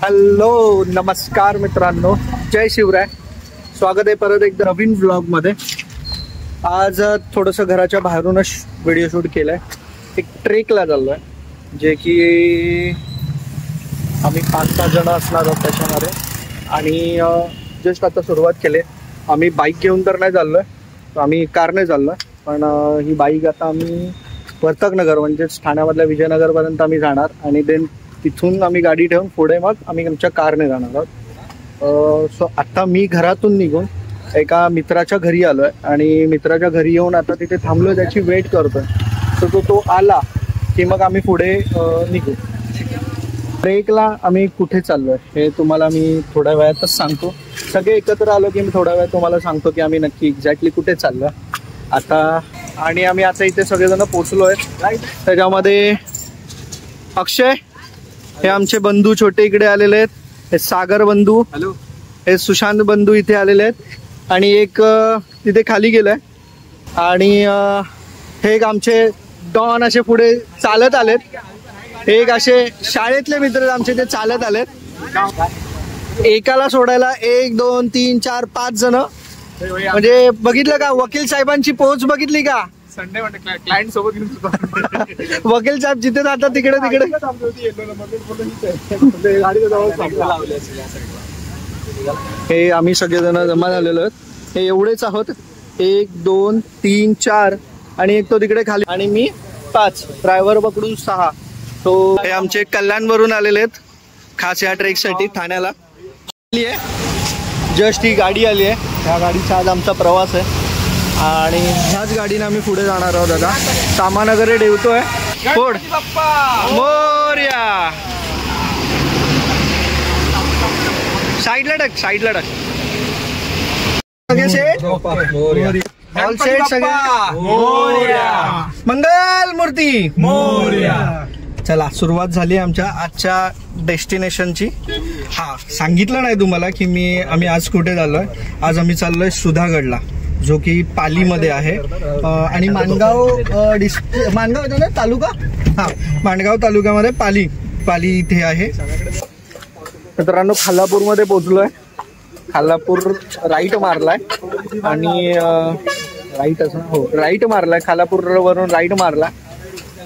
Hello नमस्कार मित्रांनो, जय शिवराय. स्वागत आहे परत एकदा नवीन व्लॉग मध्ये. आज थोडंसं घराच्या बाहेरूनच व्हिडिओ शूट केलाय. एक ट्रेकला चाललोय, जे की आम्ही 5-6 जण असणार आहोत त्याच्यामध्ये. आणि जस्ट आता सुरुवात केली. आम्ही बाईक घेऊन तर नाही चाललोय, आम्ही कारने चाललोय. पण ही बाईक आता आम्ही वर्तकनगर म्हणजेच ठाण्यामधल्या विजयनगरपर्यंत आम्ही जाणार आणि देन तिथून आम्ही गाडी ठेवून पुढे मग आम्ही आमच्या कारने जाणार आहोत. सो आता मी घरातून निघून एका मित्राच्या घरी आलोय आणि मित्राच्या घरी येऊन आता तिथे थांबलोय, त्याची वेट करतोय. सो तो आला की मग आम्ही पुढे निघू. ट्रेकला आम्ही कुठे चाललोय हे तुम्हाला मी थोड्या वेळातच सांगतो. सगळे एकत्र आलो की मी थोड्या वेळात तुम्हाला सांगतो की आम्ही नक्की एक्झॅक्टली कुठे चाललोय आता. आणि आम्ही आता इथे सगळेजण पोचलोय. त्याच्यामध्ये अक्षय, हे आमचे बंधू छोटे इकडे आलेले आहेत. हे सागर बंधू, हॅलो. हे सुशांत बंधू इथे आलेले आहेत. आणि एक तिथे खाली गेलाय. आणि हे एक आमचे डॉन असे पुढे चालत आलेत. एक असे शाळेतले मित्र आमचे ते चालत आलेत. एकाला सोडायला 1 2 3 4 5 जण. म्हणजे बघितलं का वकील साहेबांची पोच बघितली का? संडे म्हणजे क्लायंट सोबत वकील साहेब जिथे जातात तिकडे तिकडे. हे आम्ही सगळेजण जमा झालेलो आहेत. हे एवढेच आहोत. 1 2 3 4 आणि एक तो तिकडे खाली आणि मी 5. ड्रायव्हर पकडून 6. तो हे आमचे कल्याणवरून आलेले आहेत खास या ट्रेकसाठी ठाण्याला. जस्ट ही गाडी आली आहे. ह्या गाडीचा आज आमचा प्रवास आहे आणि ह्याच गाडीने आम्ही पुढे जाणार आहोत. दादा सामान वगैरे ठेवतोय. फोड मोरया. साईडला टाक, साईडला टाक. सगळे सेट, ऑल सेट सगळे. मंगल मूर्ती मोरया. चला सुरुवात झाली आमच्या आजच्या डेस्टिनेशनची. हा सांगितलं नाही तुम्हाला की आम्ही आज कुठे चाललोय. आज आम्ही चाललोय सुधागडला, जो की पालीमध्ये आहे. आणि माणगाव येतो ना तालुका. हा, माणगाव तालुक्यामध्ये पाली इथे आहे. मित्रांनो खालापूरमध्ये पोहोचलोय. खालापूर राईट मारलाय आणि राईट मारलाय. खालापूर वरून राईट मारला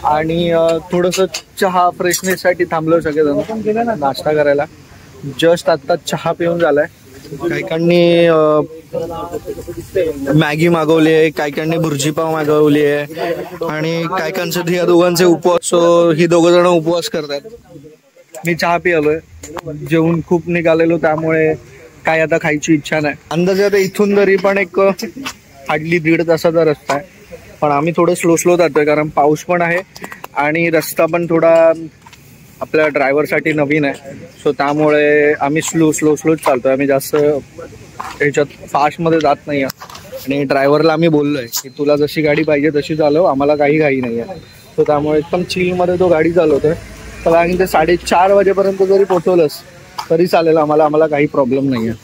आणि थोडस चहा फ्रेशनेससाठी थांबलो सगळेजण नाश्ता करायला. जस्ट आता चहा पिऊन झालाय. काहीकांनी मॅगी मागवली आहे, काहीकांनी भुर्जीपाव मागवली आहे आणि काहीकांचे ह्या दोघांचे उपवास. सो ही दोघं जण उपवास करतात. मी चहा पिलोय. जेवून खूप निघालेलो त्यामुळे काय आता खायची इच्छा नाही. अंदाजे आता इथून तरी पण एक हार्डली 1.5 तासाचा रस्ता आहे. पण आम्ही थोडं स्लो जातोय कारण पाऊस पण आहे आणि रस्ता पण थोडा आपल्या ड्रायव्हरसाठी नवीन आहे. सो त्यामुळे आम्ही स्लो चालतोय. आम्ही जास्त ह्याच्यात फास्टमध्ये जात नाही आहे. आणि ड्रायव्हरला आम्ही बोललोय की तुला जशी गाडी पाहिजे तशी चालव, आम्हाला काही घाई नाही आहे. सो त्यामुळे एकदम चिलमध्ये तो गाडी चालवतोय. तर आणि ते 4:30 वाजेपर्यंत जरी पोहोचवलंस तरी चालेल आम्हाला काही प्रॉब्लेम नाही आहे.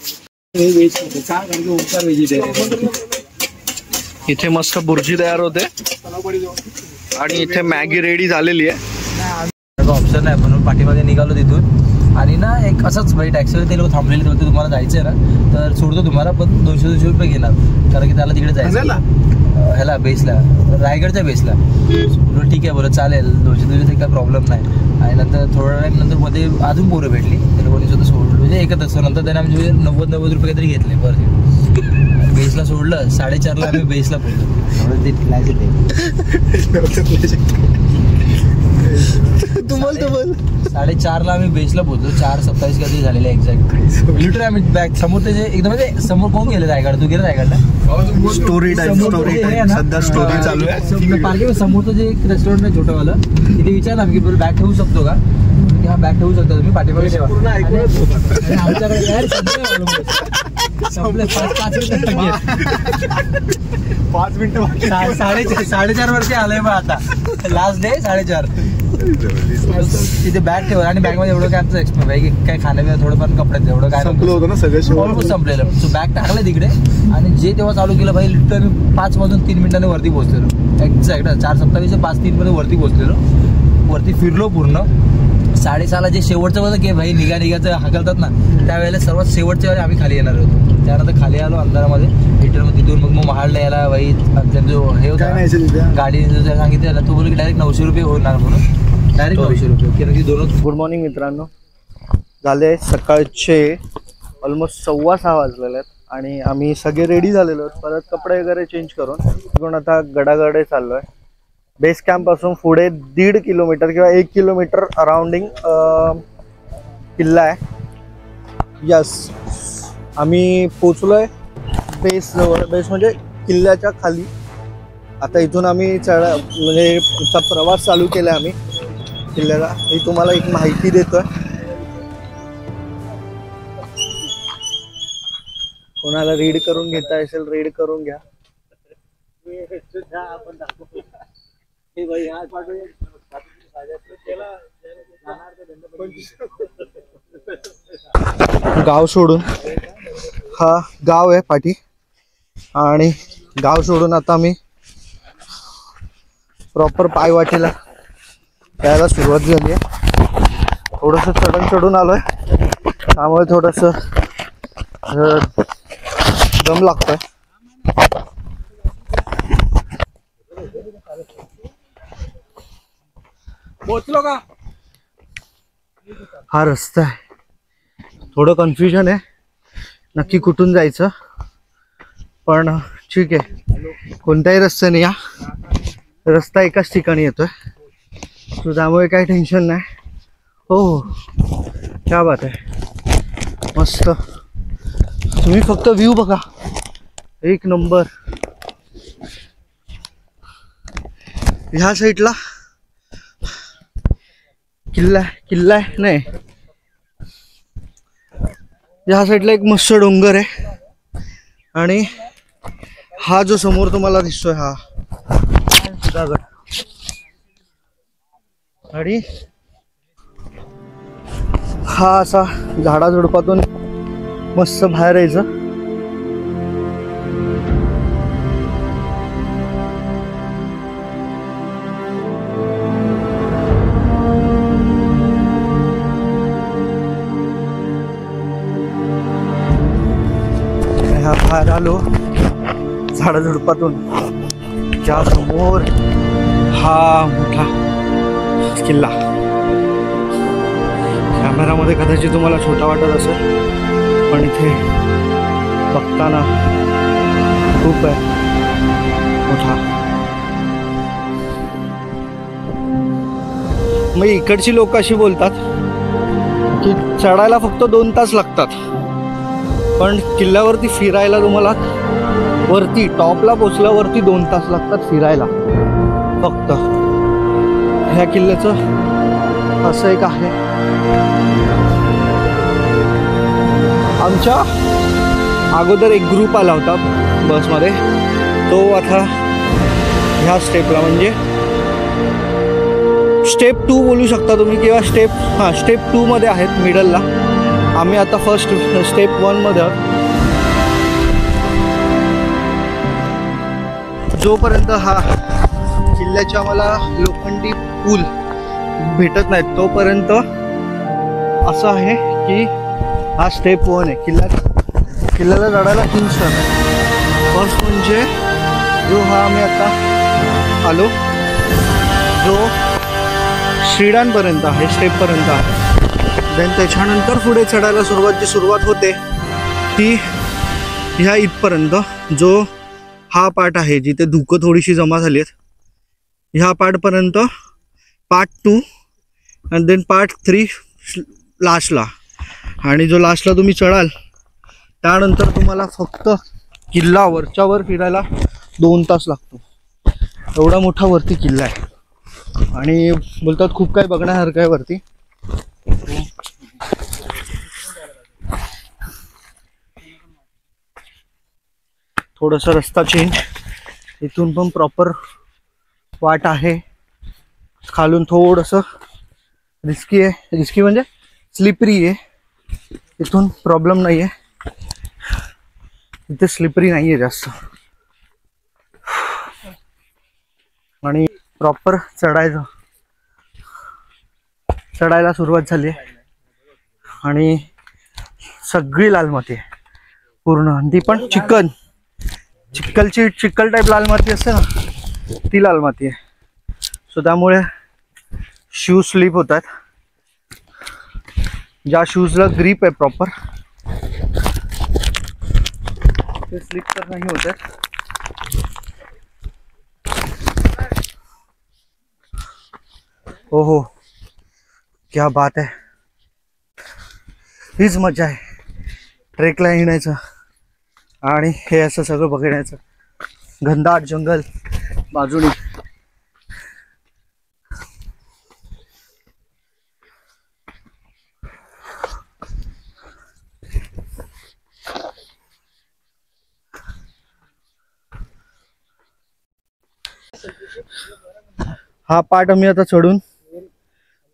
इथे मस्त बुर्जी तयार होते आणि इथे मॅगी रेडी झालेली आहे. ऑप्शन आहे म्हणून पाठीमागे निघालो तिथून. आणि ना एक असंच भाई टॅक्सीवर ते लोक थांबलेले होते. तुम्हाला जायचंय ना तर सोडतो तुम्हाला, पण 200 रुपये घेणार कारण की त्याला तिकडे जायचं ह्याला बेसला, रायगडच्या बेसला. ठीक आहे बरं चालेल, 200 काही प्रॉब्लेम नाही. आणि नंतर थोड्या टाइम नंतर मध्ये अजून पोरं भेटली, त्या लोकांनी सुद्धा सोडलं. म्हणजे एकच असतो. नंतर त्याने आमचे 90 रुपये काहीतरी घेतले बरं. बेसला सोडलं. 4:30ला आम्ही बेसला पोहोचलो. तुम्हाला 4:30ला आम्ही बेसला पोहोचलो. 4:27 कधी झालेले एक्झॅक्ट. लिटरली आम्ही बॅक समोर त्याचे एकदम म्हणजे समोर कोण गेले रायगड. तू गेला रायगडला? स्टोरी टाइम सध्या स्टोरी चालू आहे. पार्किंग समोरचं जे एक रेस्टॉरंट आहे छोटंवालं, तिथे विचारलं आम्ही की बॅग ठेवू शकतो का. हा बॅग ठेवू शकता तुम्ही, पाठीमागे ठेवा. आमच्याकडे संपले 5 मिनिटं 4:30 वर्षी आलंय मग आता लास्ट डे 4:30. तिथे बॅग ठेवा आणि बॅग मध्ये एवढं काय आमचं एक्सपेरिमेंट काय खाण्यापिण्या थोडंफार कपड्यात एवढं काय संपलं होतं ना सगळं ऑलमोस्ट संपलेलं. सो बॅग टाकलं तिकडे आणि जे तेव्हा चालू केलं भाई लिटरली 5 वाजून 3 मिनिटांनी वरती पोहोचलेलो. एक्झॅक्ट 4:27 5:03 मध्ये वरती पोहोचलेलो. वरती फिरलो पूर्ण. 6:30ला जे शेवटचं होतं की भाई निघायचं हाकलतात ना, त्यावेळेला सर्वात शेवटच्या वेळेला आम्ही खाली येणार होतो. त्यानंतर खाली आलो अंधारामध्ये हिटरमध्ये, तिथून मग महाडला यायला भाई जो हे होता गाडी सांगितलं तो बोललो की डायरेक्ट 900 रुपये होणार म्हणून, डायरेक्ट 900 रुपये कारण की दोन. गुड मॉर्निंग मित्रांनो, झाले सकाळचे ऑलमोस्ट 6:15 वाजलेले आहेत आणि आम्ही सगळे रेडी झालेलो आहोत. परत कपडे वगैरे चेंज करून आता गडागडे चाललो आहे. बेस कॅम्प पासून पुढे 1.5 किलोमीटर किंवा 1 किलोमीटर अराउंडिंग किल्ला आहे. यस, आम्ही पोचलोय बेस जवळ. बेस म्हणजे किल्ल्याच्या खाली. आता इथून आम्ही म्हणजे प्रवास चालू केला आम्ही किल्ल्याला. मी तुम्हाला एक माहिती देतोय. कोणाला रीड करून घेता असेल रीड करून घ्या. गाव सोडून हा गाव आहे पाठी आणि गाव सोडून आता मी प्रॉपर पायवाटेला यायला सुरुवात झाली आहे. थोडंसं चढून आलोय त्यामुळे थोडंसं दम लागतोय. पोहोचलो का? हा रस्ता आहे. थोडं कन्फ्युजन आहे नक्की कुठून जायचं, पण ठीक आहे. कोणत्याही रस्त्याने या, रस्ता एकाच ठिकाणी येतोय तो, त्यामुळे काही टेन्शन नाही. हो, क्या बात आहे, मस्त. तुम्ही फक्त व्ह्यू बघा, एक नंबर. ह्या साईडला किल्ला आहे नाही, ह्या साईडला एक मस्त डोंगर आहे आणि हा जो समोर तुम्हाला दिसतोय हा गड. आणि हा असा झाडाझुडपातून मस्त बाहेर यायचं. ह्या बाहेर आलो झाडाझुडपातून, ज्या समोर हा मोठा किल्ला. कॅमेरामध्ये कदाचित तुम्हाला छोटा वाटत असेल, पण इथे बघताना खूप आहे मोठा. मग इकडची लोक अशी बोलतात की चढायला फक्त 2 तास लागतात, पण किल्ल्यावरती फिरायला तुम्हाला वरती टॉपला पोचल्यावरती 2 तास लागतात फिरायला फक्त. ह्या किल्ल्याचं असं एक आहे. आमच्या अगोदर एक ग्रुप आला होता बसमध्ये, तो आता ह्या स्टेपला म्हणजे स्टेप 2 बोलू शकता तुम्ही किंवा स्टेप 2 मध्ये आहेत मिडलला. आम्ही आता फर्स्ट स्टेप 1 मध्ये आहोत. जोपर्यंत हा किल्ल्याच्या आम्हाला लोखंडी पूल भेटत नाहीत तोपर्यंत असं आहे की हा स्टेप 1 आहे. किल्ल्याला चढायला 3 स्टेप आहे. फर्स्ट म्हणजे जो हा आम्ही आता आलो, जो शिडांपर्यंत आहे, स्टेपपर्यंत आहे. देन त्याच्यानंतर पुढे चढायला सुरुवात होते ती ह्या इथपर्यंत, जो हा पार्ट आहे जिथे धुकं थोडीशी जमा झाली आहेत, ह्या पार्टपर्यंत. पार्ट 2 आणि देन पार्ट 3 लास्टला. आणि जो लास्टला तुम्ही चढाल त्यानंतर तुम्हाला फक्त किल्ला वरच्यावर फिरायला 2 तास लागतो. एवढा मोठा वरती किल्ला आहे आणि बोलतात खूप काही बघण्यासारखं आहे वरती. थोडासा रस्ता चेंज, इथून पण प्रॉपर वाट आहे. खालून थोडंसं रिस्की आहे, रिस्की म्हणजे स्लिपरी आहे. इथून प्रॉब्लेम नाही आहे, इथे स्लिपरी नाही आहे जास्त. आणि प्रॉपर चढायला सुरुवात झाली आणि सगळी लाल माती आहे पूर्ण, ती पण चिक्कल टाईप लाल माती असते ना, ती लाल माती आहे. सो त्यामुळे शूज स्लिप होतात. ज्या शूजला ग्रीप आहे प्रॉपर ते स्लिप तर नाही होतात. हो क्या बात आहे. हीच मजा आहे ट्रेकला येण्याचं आणि हे असं सगळं बघण्याचं. घनदाट जंगल बाजूनी. हा पार्ट आम्ही आता चढून,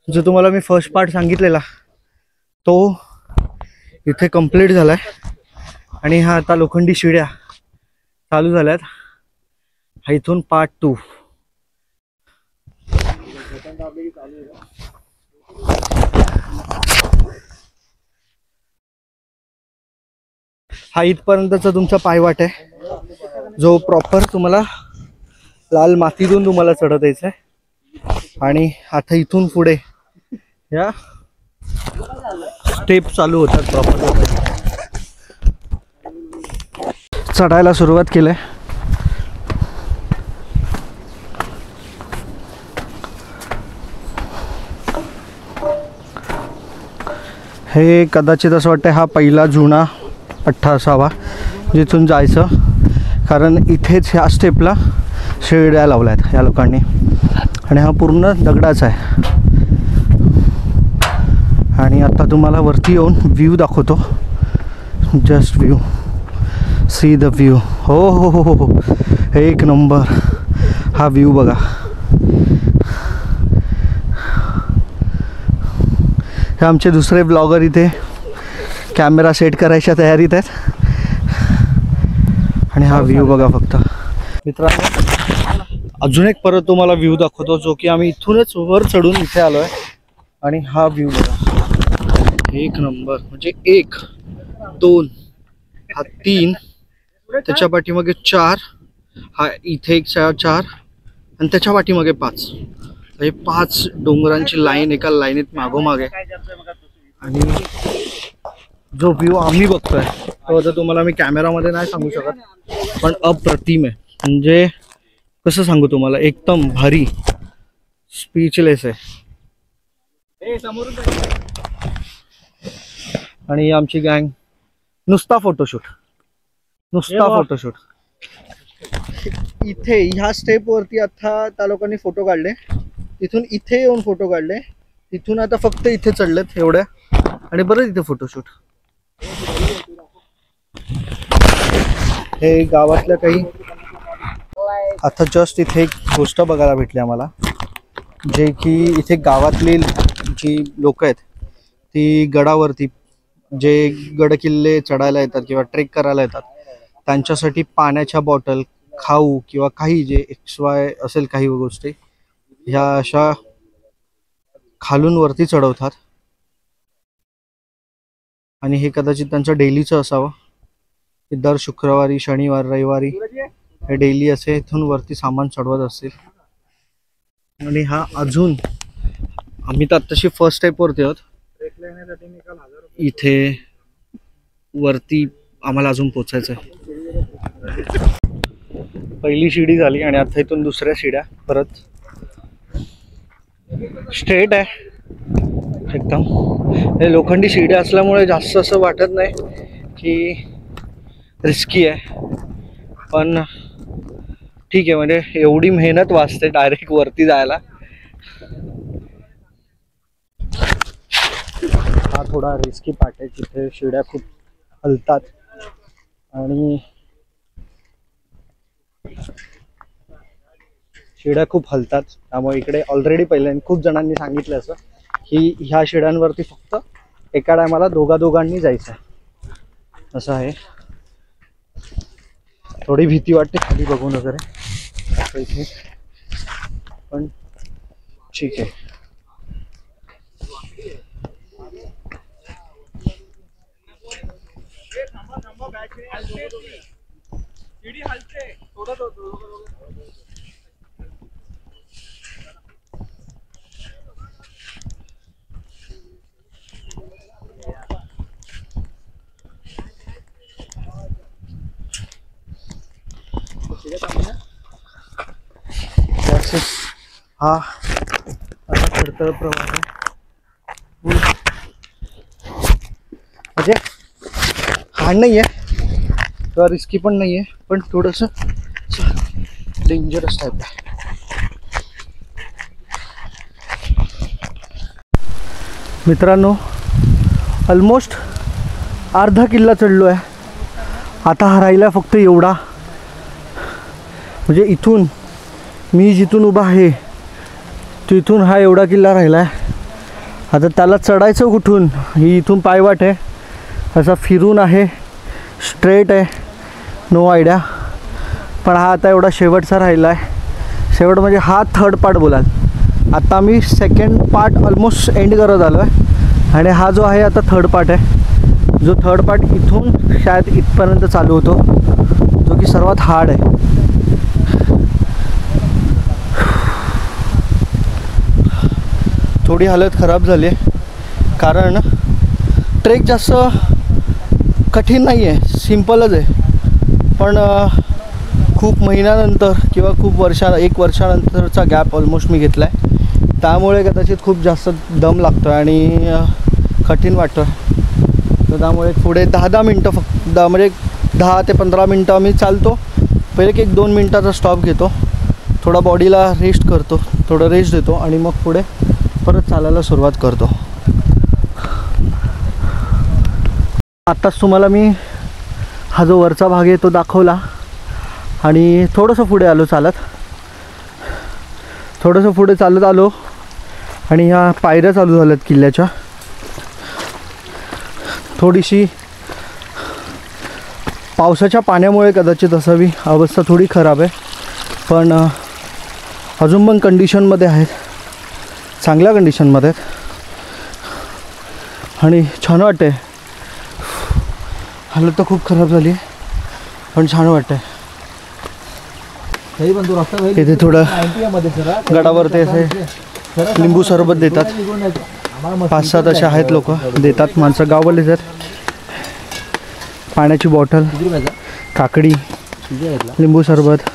जो तुम्हाला मी फर्स्ट पार्ट सांगितलेला तो इथे कंप्लीट झालाय आणि हा आता लोखंडी शिड्या चालू झाल्यात. हा इथून पार्ट 2. हा इथपर्यंतचा तुमचा पायवाट आहे, जो प्रॉपर तुम्हाला लाल मातीतून तुम्हाला चढत यायचं आहे. आणि आता इथून पुढे या स्टेप चालू होतात प्रॉपर. चढायला सुरुवात केली. हे कदाचित असं वाटतं हा पहिला जुना पठ्ठा असावा जिथून जायचं, कारण इथेच ह्या स्टेपला शिड्या लावल्या आहेत या लोकांनी आणि हा पूर्ण दगडाचा आहे. आणि आता तुम्हाला वरती येऊन व्ह्यू दाखवतो. Just view, see the view. हो हो हो हो, एक नंबर. हा व्ह्यू बघा. हे आमचे दुसरे ब्लॉगर इथे कॅमेरा सेट करायच्या तयारीत आहेत आणि हा व्ह्यू बघा फक्त. मित्रांनो अजून एक परत तुम्हाला व्ह्यू दाखवतो, जो की आम्ही इथूनच वर चढून इथे आलो आहे. आणि हा व्ह्यू बघा, एक नंबर. म्हणजे 1 2 हा 3, त्याच्या पाठीमागे 4, हा इथे एक 4 आणि त्याच्या पाठीमागे 5. हे 5 डोंगरांची लाईन एका लाईनीत मागोमाग आहे. आणि जो व्ह्यू आम्ही बघतोय तो आता तुम्हाला मी कॅमेरामध्ये नाही सांगू शकत, पण अप्रतिम आहे. म्हणजे कसं सांगू तुम्हाला, एकदम भारी, स्पीचलेस आहे. आणि आमची गँग नुसता फोटोशूट. इथे ह्या स्टेप वरती आता त्या लोकांनी फोटो काढले, तिथून इथे येऊन फोटो काढले, तिथून आता फक्त इथे चढलेत एवढ्या आणि बरं इथे फोटोशूट. हे गावातल्या काही आता जस्ट इथे एक गोष्ट बघायला भेटली आम्हाला, जे की इथे गावातली जी लोक आहेत ती गडावरती जे गड किल्ले चढायला येतात किंवा ट्रेक करायला येतात त्यांच्यासाठी पाण्याच्या बॉटल, खाऊ किंवा काही जे XY असेल काही गोष्टी ह्या अशा खालून वरती चढवतात. आणि हे कदाचित त्यांचं डेलीचं असावं. दर शुक्रवारी, शनिवार, रविवारी हे डेली असे इथून वरती सामान चढवत असतील. आणि हा अजून आम्ही तर आत्ताशी फर्स्ट स्टेप वरती आहोत. इथे वरती आम्हाला अजून पोचायचं आहे. पहिली शिडी झाली आणि आता इथून दुसऱ्या शिड्या परत. स्ट्रेट आहे एकदम. हे लोखंडी शिड्या असल्यामुळे जास्त असं वाटत नाही की रिस्की आहे, पण ठीक आहे. म्हणजे एवढी मेहनत वाचते डायरेक्ट वरती जायला. हा थोडा रिस्की पार्ट आहे, जिथे शिड्या खूप हलतात आणि त्यामुळे इकडे ऑलरेडी पहिल्यांदा खूप जणांनी सांगितलं असं की ह्या शिड्यांवरती फक्त एका टायमाला दोघांनी जायचं असं आहे. थोडी भीती वाटते खाली बघून वगैरे इथे, पण ठीक आहे. हा आता खडतर प्रवास आहे. म्हणजे हार्ड नाही आहे किंवा रिस्की पण नाही आहे, पण थोडंसं डेंजरस टाईप आहे. मित्रांनो, ऑलमोस्ट अर्धा किल्ला चढलो आहे. आता हा राहिला फक्त एवढा, म्हणजे इथून मी जिथून उभा आहे तिथून हा एवढा किल्ला राहिला आहे. आता त्याला चढायचं कुठून, ही इथून पायवाट आहे, असा फिरून आहे, स्ट्रेट आहे, नो आयडिया. पण हा आता एवढा शेवटचा राहिला आहे. शेवट म्हणजे हा थर्ड पार्ट बोलाल. आता मी सेकंड पार्ट ऑलमोस्ट एंड करत आलो आहे आणि हा जो आहे आता थर्ड पार्ट आहे. जो थर्ड पार्ट इथून शायद इथपर्यंत चालू होतो, जो की सर्वात हार्ड आहे. थोडी हालत खराब झाली आहे, कारण ट्रेक जास्त कठीण नाही आहे, सिम्पलच आहे. पण खूप महिन्यानंतर किंवा खूप एक वर्षानंतरचा गॅप ऑलमोस्ट मी घेतला आहे. त्यामुळे कदाचित खूप जास्त दम लागतो आहे आणि कठीण वाटतो आहे. तर त्यामुळे पुढे 10 मिनटं फक्त, म्हणजे 10 ते 15 मिनटं आम्ही चालतो. पहिले 1-2 मिनटाचा स्टॉप घेतो, थोडा बॉडीला रेस्ट करतो, थोडं रेस्ट देतो आणि मग पुढे परत चालायला सुरुवात करतो. आत्ताच तुम्हाला मी हा जो वरचा भाग आहे तो दाखवला आणि थोडंसं पुढे आलो चालत, थोडंसं पुढे चालत आलो आणि ह्या पायऱ्या चालू झाल्यात किल्ल्याच्या. थोडीशी पावसाच्या पाण्यामुळे कदाचित असावी, अवस्था थोडी खराब आहे, पण अजून पण कंडिशनमध्ये आहेत, चांगल्या कंडिशनमध्ये आहेत आणि छान वाटते. हालत तर खूप खराब झाली आहे, पण छान वाटते. इथे थोडं गडावर ते असे लिंबू सरबत देतात, 5-7 असे आहेत लोक देतात, माणसं गाववालेच आहेत. पाण्याची बॉटल, काकडी, लिंबू सरबत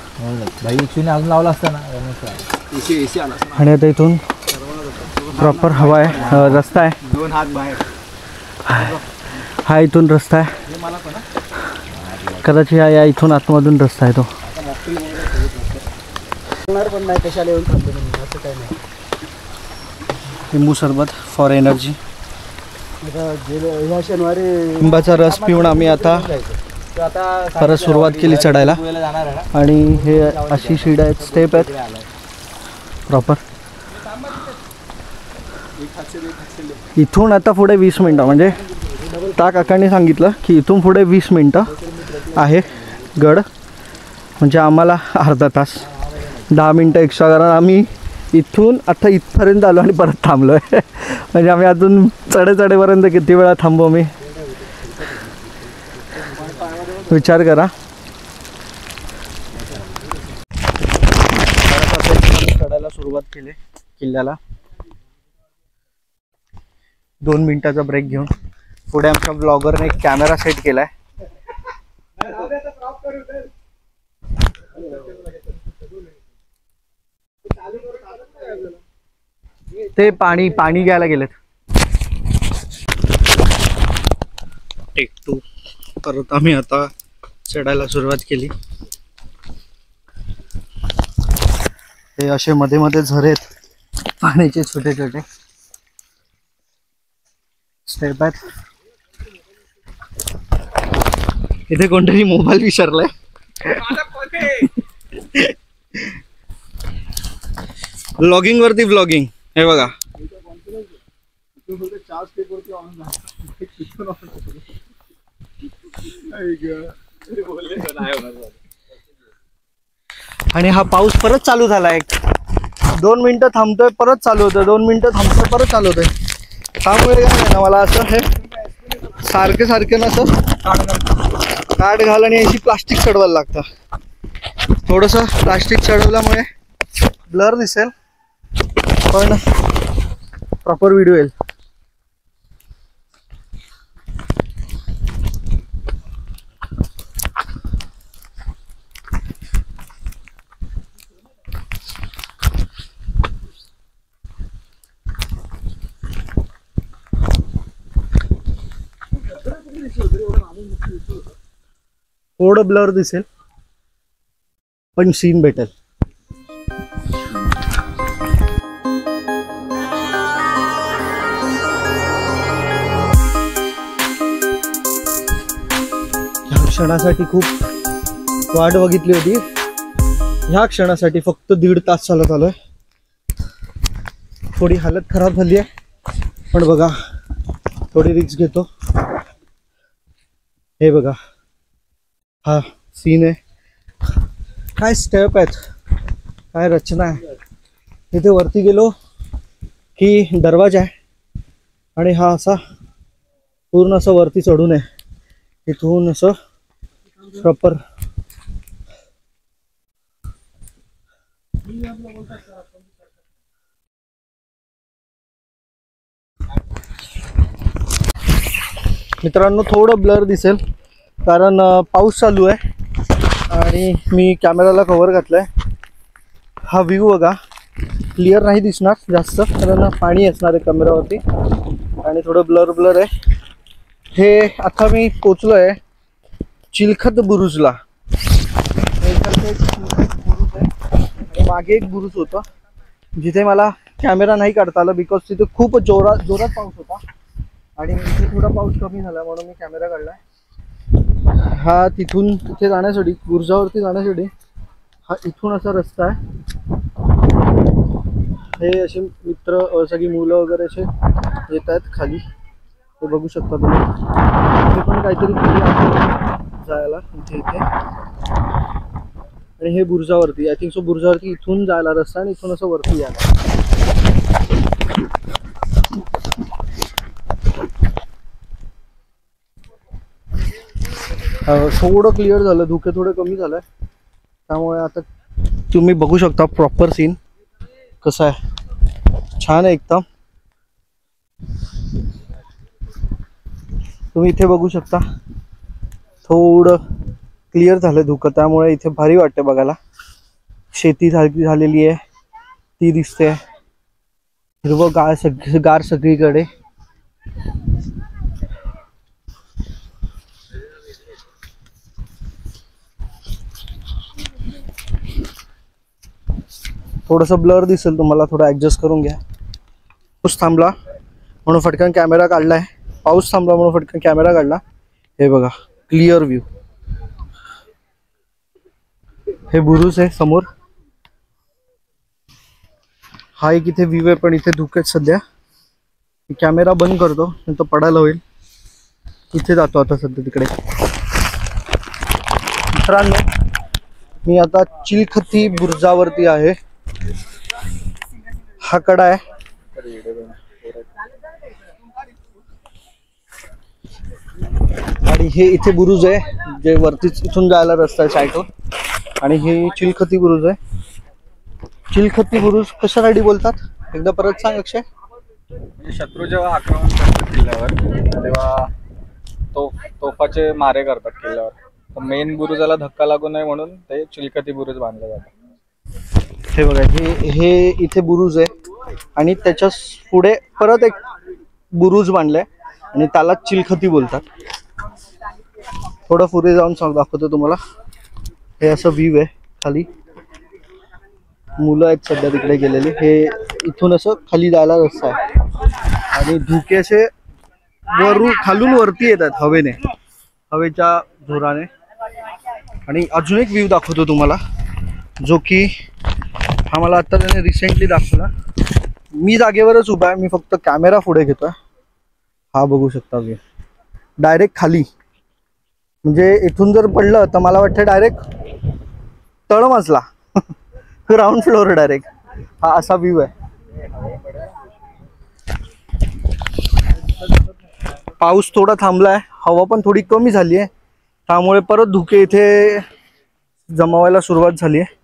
आणि आता इथून प्रॉपर हवा आहे, रस्ता आहे, 2 हात बाहेर. हा इथून रस्ता आहे, कदाचित या इथून आतमधून रस्ता आहे तो. पण नाही कशाला येऊन थांबतो असं काही नाही. लिंबू सरबत फॉर एनर्जी. ह्या शनिवारी लिंबाचा रस पिऊन आम्ही आता परत सुरुवात केली चढायला. आणि हे अशी शीड आहेत, स्टेप आहेत प्रॉपर. इथून आता पुढे 20 मिनटं, म्हणजे त्या काकांनी सांगितलं की इथून पुढे 20 मिनटं आहे गड, म्हणजे आम्हाला अर्धा तास, 10 मिनटं एक्स्ट्रा, कारण आम्ही इथून आता इथपर्यंत आलो आणि परत थांबलो आहे. म्हणजे आम्ही अजून चढेपर्यंत किती वेळा थांबू मी, विचार करा. चढायला सुरुवात केली किल्ल्याला. 2 मिनटाचा ब्रेक घेऊन पुढे आमच्या ब्लॉगरने एक कॅमेरा सेट केलाय. ते पाणी घ्यायला गेलेत. टेक 2 परत आम्ही आता चढायला सुरुवात केली. हे असे मध्ये मध्ये झरे आहेत, पाण्याचे छोटे छोटे स्टेप आहेत. इथे कोणतरी मोबाईल विसरलाय. व्लॉगिंग वरती व्लॉगिंग, हे बघा. आणि हा पाऊस परत चालू झालाय. 2 मिनिटं थांबतोय, परत चालू होतोय, 2 मिनिटं थांबतोय, परत चालू होतोय. त्यामुळे काय ना मला असं हे सारखे ना असं काठ घाल आणि अशी प्लास्टिक चढवायला लागतं. थोडंसं प्लास्टिक चढवल्यामुळे ब्लर दिसेल पण प्रॉपर व्हिडिओ येईल. थोडं ब्लर दिसेल पण सीन भेटेल. ह्या क्षणासाठी खूप वाट बघितली होती. ह्या क्षणासाठी फक्त 1.5 तास चालत आलोय. थोडी हालत खराब झाली आहे पण बघा थोडी रिस्क घेतो. हे बघा हा सीन आहे. काय स्टेप आहेत, काय रचना आहे. इथे वरती गेलो की दरवाजा आहे आणि हा असा पूर्ण असं वरती चढून आहे. इथून असं प्रॉपर मित्रांनो थोडं ब्लर दिसेल कारण पाऊस चालू आहे आणि मी कॅमेराला कव्हर घातलाय. हा व्ह्यू बघा क्लिअर नाही दिसणार जास्त कारण पाणी असणार आहे कॅमेरावरती आणि थोडं ब्लर आहे. हे आता मी पोचलो आहे चिलखत बुरुजला. मागे एक बुरुज होता जिथे मला कॅमेरा नाही काढता आला बिकॉज तिथे खूप जोरात पाऊस होता आणि इथे थोडा पाऊस कमी झाला म्हणून मी कॅमेरा काढलाय. हा तिथून तिथे जाण्यासाठी बुरुजावरती जाण्यासाठी हा इथून असा रस्ता आहे. हे असे मित्र सगळी मुलं वगैरे असे येत आहेत खाली ते बघू शकता तुम्ही. इथे पण काहीतरी जायला इथे आणि हे बुरुजावरती आय थिंक सो बुरुजावरती इथून जायला रस्ता आणि इथून असं वरती यायला. थोडं क्लिअर झालं, धुके थोडं कमी झालंय त्यामुळे आता तुम्ही बघू शकता प्रॉपर सीन कसं आहे. छान आहे एकदम. तुम्ही इथे बघू शकता थोडं क्लिअर झालं धुकं त्यामुळे इथे भारी वाटते बघायला. शेती झालेली आहे ती दिसते. हिरवं गार सगळीकडे. थोडंसं ब्लर दिसेल तुम्हाला, थोडं ॲडजस्ट करून घ्या. पाऊस थांबला म्हणून फटकन कॅमेरा काढलाय. पाऊस थांबला म्हणून फटकन कॅमेरा काढला. हे बघा क्लिअर व्ह्यू. हे बुरुज आहे समोर. हा एक इथे व्ह्यू आहे पण इथे धुकेच सध्या. कॅमेरा बंद करतो नंतर पडायला होईल. इथे जातो आता सध्या तिकडे. मित्रांनो मी आता चिलखती बुरुजावरती आहे. हा कडा आहे आणि हे इथे बुरुज आहे जे वरतीच इथून जायला रस्ता आहे साईडवर. आणि हे चिलखती बुरुज आहे. चिलखती बुरुज कशासाठी बोलतात एकदा परत सांग अक्षय. म्हणजे शत्रू जेव्हा आक्रमण करतात किल्ल्यावर तेव्हा तोफाचे मारे करतात किल्ल्यावर. तर मेन बुरुजाला धक्का लागू नये म्हणून ते चिलखती बुरुज बांधले जातात. हे बघा हे इथे बुरुज आहे आणि त्याच्या पुढे परत एक बुरुज बांधलाय आणि त्याला चिलखती बोलतात. थोडं पुढे जाऊन दाखवतो तुम्हाला. हे असं व्ह्यू आहे खाली. मुलं आहेत सध्या तिकडे गेलेली. हे इथून असं खाली जायला रस्ता आहे आणि धुके असे खालून वरती येतात हवेने, हवेच्या जोराने. आणि अजून एक व्ह्यू दाखवतो तुम्हाला जो की हा मला आता त्याने रिसेंटली दाखवला. मी जागेवरच उभा आहे, मी फक्त कॅमेरा पुढे घेतोय. हा बघू शकता व्ह्यू डायरेक्ट खाली. म्हणजे इथून जर पडलं तर मला वाटतं डायरेक्ट तळमजला ग्राउंड फ्लोअर डायरेक्ट. हा असा व्ह्यू आहे. पाऊस थोडा थांबलाय, हवा पण थोडी कमी झाली आहे त्यामुळे परत धुके इथे जमावायला सुरुवात झाली आहे.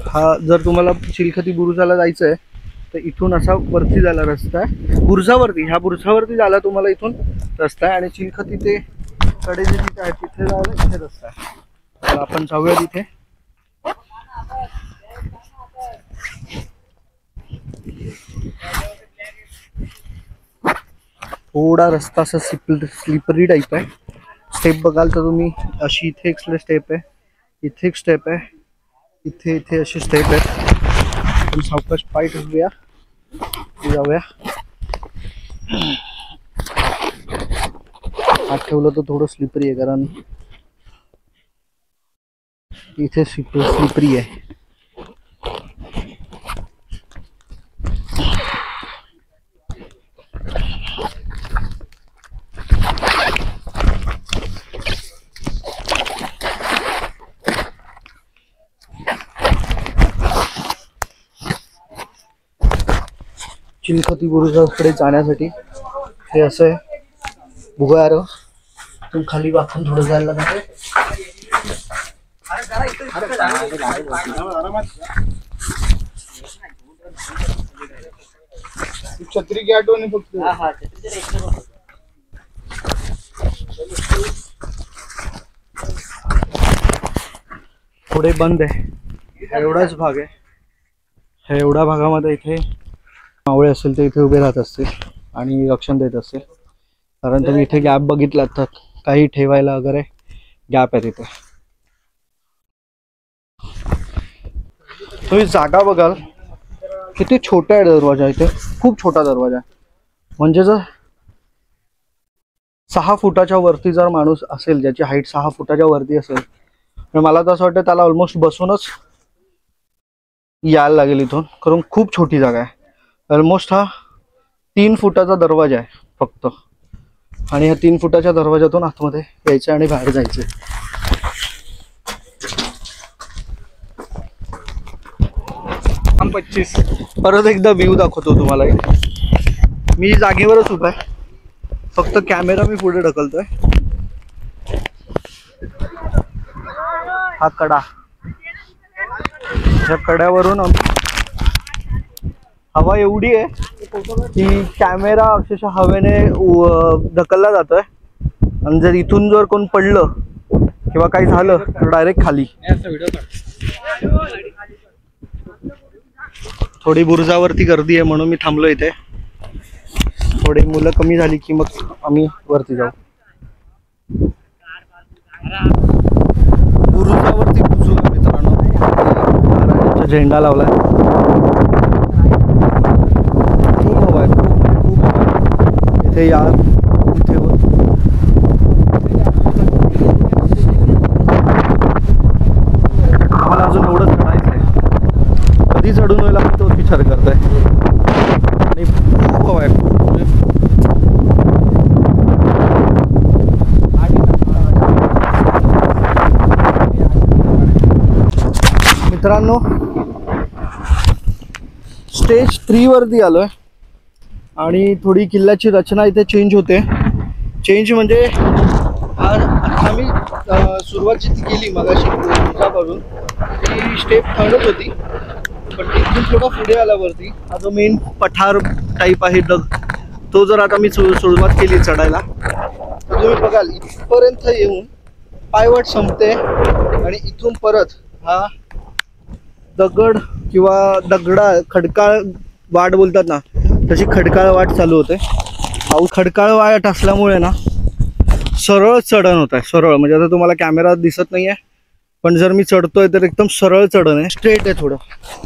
हा जर तुम्हाला चिलखती बुरुजाला जायचं आहे तर इथून असा वरती जायला रस्ता आहे, बुरुजावरती, ह्या बुरुजावरती जायला तुम्हाला इथून रस्ता आहे आणि चिलखती ते कडे जे तिथे आहे तिथे जायला इथे रस्ता आहे. तर आपण जाऊया तिथे. थोडा रस्ता असा स्लिपरी टाईप आहे. स्टेप बघाल तर तुम्ही अशी इथे एक स्टेप आहे, इथे एक स्टेप आहे, इथे इथे अशी स्टेप आहेत. आपण सावकाश पाय ठेवूया, जाऊया. हात ठेवलं तर थोडं स्लिपरी आहे कारण इथे स्लिपरी आहे. चिलखती बुरुजाकडे जाण्यासाठी हे असं आहे, भुगार तू खाली वाकून थोडं जायला लागते. छत्री की आठवणी फक्त पुढे बंद आहे. एवढाच भाग आहे. ह्या एवढ्या भागामध्ये इथे मावळे असेल ते इथे उभे राहत असतील आणि रक्षण देत असतील. कारण तुम्ही इथे गॅप बघितलात तर काही ठेवायला वगैरे गॅप आहे तिथे. तुम्ही जागा बघाल किती छोटा आहे दरवाजा. इथे खूप छोटा दरवाजा आहे. म्हणजे जर 6 फुटाच्या वरती जर माणूस असेल, ज्याची हाईट 6 फुटाच्या वरती असेल, तर मला तर असं वाटतं त्याला ऑलमोस्ट बसूनच यायला लागेल इथून, कारण खूप छोटी जागा आहे. ऑलमोस्ट हा 3 फुटाचा दरवाजा आहे फक्त, आणि ह्या 3 फुटाच्या दरवाजातून आतमध्ये यायचं आणि बाहेर जायचं. परत एकदा व्ह्यू दाखवतो तुम्हाला. मी जागेवरच उभा आहे, फक्त कॅमेरा मी पुढे ढकलतोय. हा कडा, ह्या कड्यावरून हवा एवढी आहे की कॅमेरा अक्षरशः हवेने ढकलला जातोय. आणि जर इथून जर कोण पडलं किंवा काही झालं तर डायरेक्ट खाली. थोडी बुरुजावरती गर्दी आहे म्हणून मी थांबलो इथे. थोडी मुलं कमी झाली की मग आम्ही वरती जाऊ. बुरुजावरती पोचू मित्रांनो. महाराजांचा झेंडा लावलाय. खूप हवा आहे, खूप हवा आहे इथे. या इथे मला अजून एवढं चढायचं आहे. कधी चढून व्हायला मी तो विचार करतोय. आणि खूप हवा आहे, खूप. मित्रांनो स्टेज 3 वरती आलोय आणि थोडी किल्ल्याची रचना इथे चेंज होते. चेंज म्हणजे आम्ही सुरुवात जी केली मगाशी बुरुजावरून, ती स्टेप 3च होती, पण तिथून थोडा पुढे आल्यावरती हा जो मेन पठार टाईप आहे तो जर आता मी सुरुवात केली चढायला तर तुम्ही बघाल इथपर्यंत येऊन पायवाट संपते आणि इथून परत हा दगड किंवा खडकाळ वाट बोलतात ना, तशी खडकाळ वाट चालू होते. खडकाळ वाट असल्यामुळे ना सरळ चढण होत आहे. सरळ म्हणजे आता तुम्हाला कॅमेरा दिसत नाही आहे, पण जर मी चढतोय तर एकदम सरळ चढण आहे, स्ट्रेट आहे थोडं.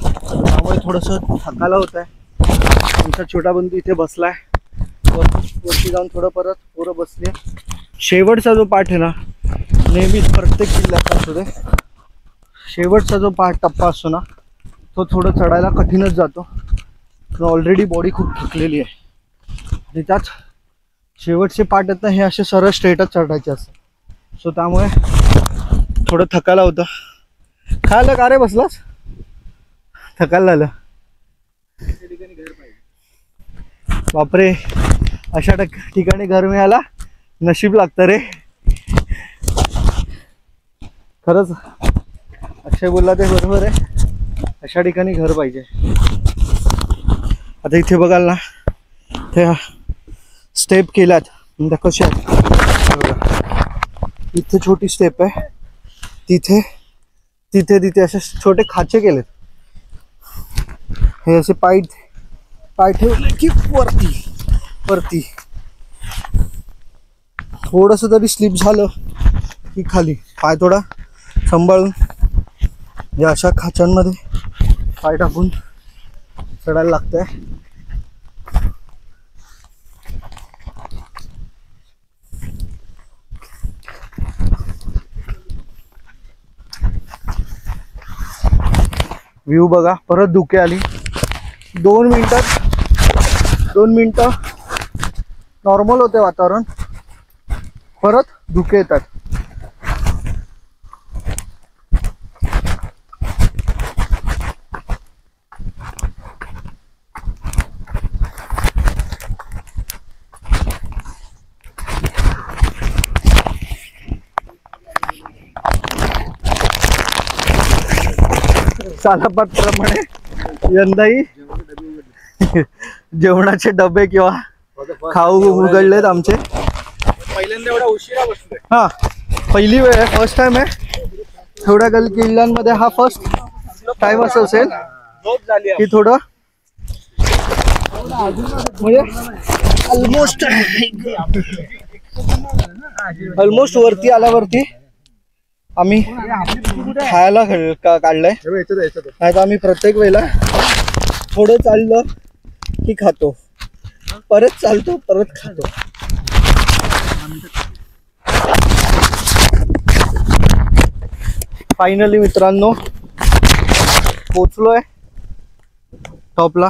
त्यामुळे थोडंसं थकायला होत आहे. आमचा छोटा बंधू इथे बसलाय. वरती जाऊन थोडं परत पोरं बसले. शेवटचा जो पाठ आहे ना, नेहमीच प्रत्येक किल्ल्याचा असू दे, शेवटचा जो टप्पा असतो ना, तो थोडं चढायला कठीणच जातो. ऑलरेडी बॉडी खूप थकलेली आहे आणि त्यात शेवटचे पाठ आहेत ना, हे असे सरळ स्ट्रेटच चढायचे असतात. सो त्यामुळे थोडं थकायला होतं. खायला का रे बसलास? थकायला झालं. बापरे, अशा ठिकाणी घर मिळायला नशीब लागतं रे. खरंच अक्षय बोलला ते बरोबर आहे, अशा ठिकाणी घर पाहिजे. आता इथे बघाल ना, त्या स्टेप केल्यात म्हणजे कशा आहेत. इथे छोटी स्टेप आहे, तिथे तिथे तिथे असे छोटे खाचे केलेत. हे असे पाय ठेवले की वरती वरती, थोडस तरी स्लिप झालं की खाली. पाय थोडा सांभाळून या अशा खाचांमध्ये पाय टाकून चढायला लागतंय. व्ह्यू बघा, परत धुके आली. 2 मिनिटं नॉर्मल होते वातावरण, परत धुके येतात. सालापात्राप्रमाणे यंदाही जेवणाचे डबे किंवा खाऊ उघडलेत आमचे. पहिल्यांदा एवढा उशिरा बसलोय. हा, पहिली वेळ आहे, फर्स्ट टाइम आहे. थोड्या किल्ल्यांमध्ये हा फर्स्ट टाइम असं असेल झोप झाली की थोडं म्हणजे ऑलमोस्ट वरती आल्यावरती आम्ही खायला काढलंय. नाही तर आम्ही प्रत्येक वेळेला थोडं चाललं की खातो, परत चालतो, परत खातो. फायनली मित्रांनो पोचलोय टॉपला.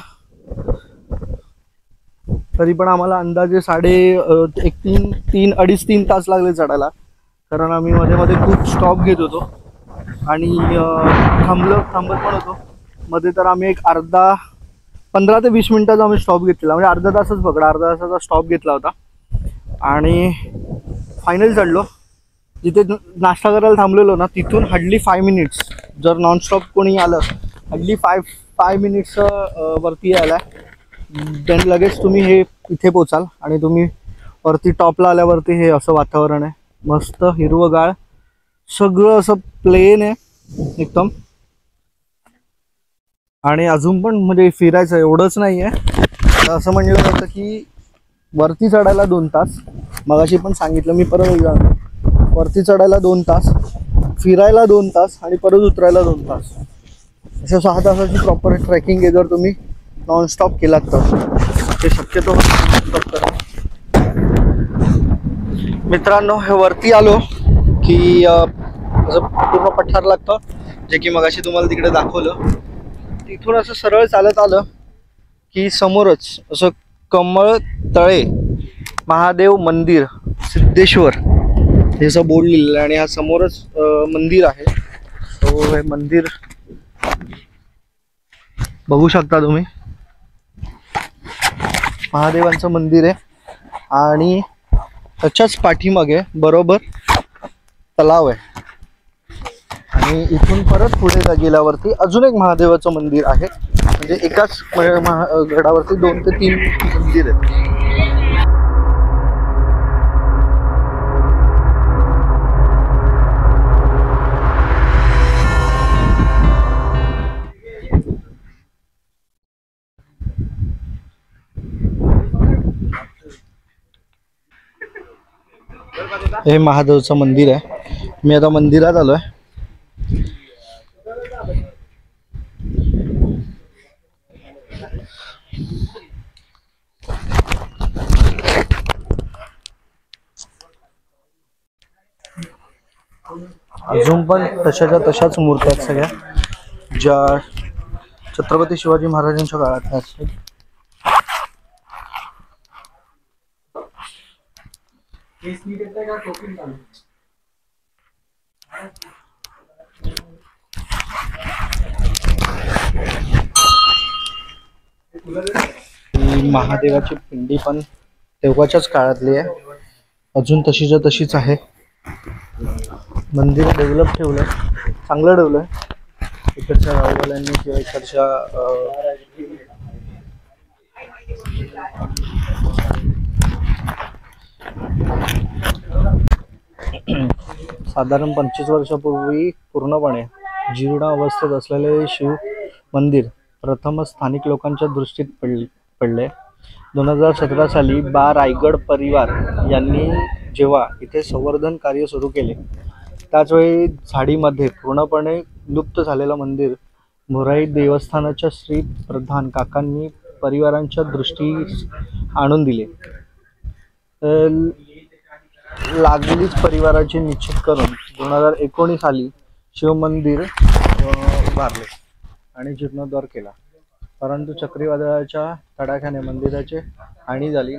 तरी पण आम्हाला अंदाजे 3.5 तास लागले चढायला, कारण आम्ही मध्ये मध्ये खूप स्टॉप घेत होतो आणि थांबत पण होतो मध्ये. तर आम्ही एक 15 ते 20 मिनिटाचा आम्ही स्टॉप घेतलेला, म्हणजे अर्धा तासच पकडा, अर्धा तासाचा स्टॉप घेतला होता. आणि फायनल चढलो. जिथे नाश्ता करायला थांबलेलो ना, तिथून हार्डली 5 मिनिट्स, जर नॉनस्टॉप कोणी आलं हार्डली 5 मिनिट्स वरती यायला. देन लगेच तुम्ही हे इथे पोचाल आणि तुम्ही वरती टॉपला आल्यावरती हे असं वातावरण आहे, मस्त हिरवंगार, सगळं असं प्लेन आहे एकदम. आणि अजून पण म्हणजे फिरायचं एवढंच नाही आहे. असं म्हणलं जातं की वरती चढायला 2 तास, मगाशी पण सांगितलं मी, परत एकदा वरती चढायला 2 तास, फिरायला 2 तास आणि परत उतरायला 2 तास, अशा 6 तासाची प्रॉपर ट्रेकिंग आहे जर तुम्ही नॉनस्टॉप केलात तर. ते शक्यतो मित्रांनो, हे वरती आलो की असं पूर्ण पठार लागतं, जे की मगाशी तुम्हाला तिकडे दाखवलं. तिथून असं सरळ चालत आलं की समोरच असं कमळ तळे महादेव मंदिर सिद्धेश्वर हे असं बोर्ड लिहिलेलं आहे आणि हा समोरच मंदिर आहे. तो हे मंदिर बघू शकता तुम्ही, महादेवांचं मंदिर आहे. आणि त्याच्याच पाठीमागे बरोबर तलाव आहे. आणि इथून परत पुढे गेल्यावरती अजून एक महादेवाचं मंदिर आहे. म्हणजे एकाच गडावरती 2 ते 3 मंदिर आहेत. हे महादेवचं मंदिर आहे. मी आता मंदिरात आलोय. अजून पण तशाच्या तशाच मूर्त्या आहेत सगळ्या, ज्या छत्रपती शिवाजी महाराजांच्या काळात आहेत. महादेवाची पिंडी पण तेव्हाच्याच काळातली आहे, अजून तशीच्या तशीच आहे. मंदिर डेव्हलप ठेवलंय, चांगलं ठेवलंय इकडच्या गाववाल्यांनी किंवा इकडच्या साधारण 25 वर्षापूर्वी पूर्णपणे जीर्ण अवस्थेत असलेले शिव मंदिर प्रथमच स्थानिक लोकांच्या दृष्टीत पडले. 2017 साली रायगड परिवार यांनी जेव्हा इथे संवर्धन कार्य सुरू केले त्याचवेळी झाडीमध्ये पूर्णपणे लुप्त झालेलं मंदिर मोराई देवस्थानाच्या श्री प्रधान काकांनी परिवारांच्या दृष्टीस आणून दिले. लागलीच परिवाराची निश्चित करून 2019 साली शिवमंदिर उभारले आणि जीर्णोद्धार केला. परंतु चक्रीवादळाच्या तडाख्याने मंदिराची हानी झाली.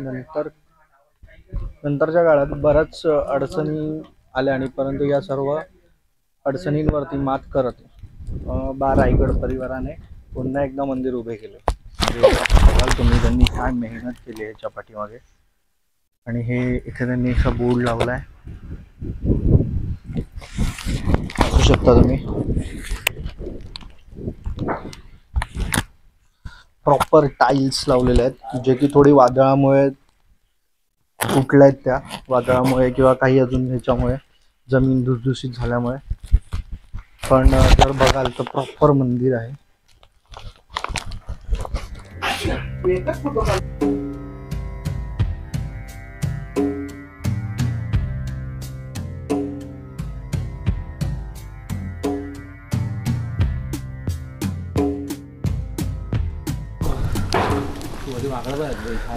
नंतरच्या काळात बऱ्याच अडचणी आल्या आणि परंतु या सर्व अडचणींवरती मात करत रायगड परिवाराने पुन्हा एकदा मंदिर उभे केले. बघाल तुम्ही त्यांनी काय मेहनत केली याच्या पाठीमागे. आणि हे इथे त्यांनी असा बोर्ड लावलाय, बघू शकता तुम्ही. प्रॉपर टाईल्स लावलेले आहेत जे की थोडी वादळामुळे तुटल्या आहेत, त्या वादळामुळे किंवा काही अजून ह्याच्यामुळे जमीन धुसधुशीत झाल्यामुळे. पण जर बघाल तर प्रॉपर मंदिर आहे.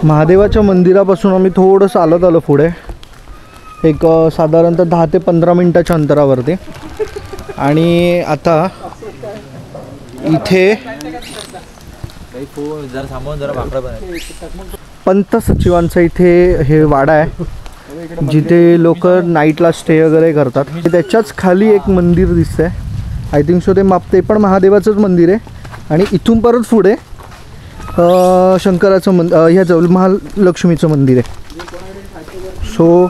महादेवाच्या मंदिरापासून आम्ही थोडं चालत आलो पुढे, एक साधारणतः 10 ते 15 मिनिटाच्या अंतरावरती. आणि आता इथे पंत सचिवांचा इथे हे वाडा आहे जिथे लोक नाईटला स्टे वगैरे करतात. त्याच्याच खाली एक मंदिर दिसतंय, आय थिंक सो ते पण महादेवाचंच मंदिर आहे. आणि इथून परत पुढे शंकराचं ह्याचं महालक्ष्मीचं मंदिर आहे. सो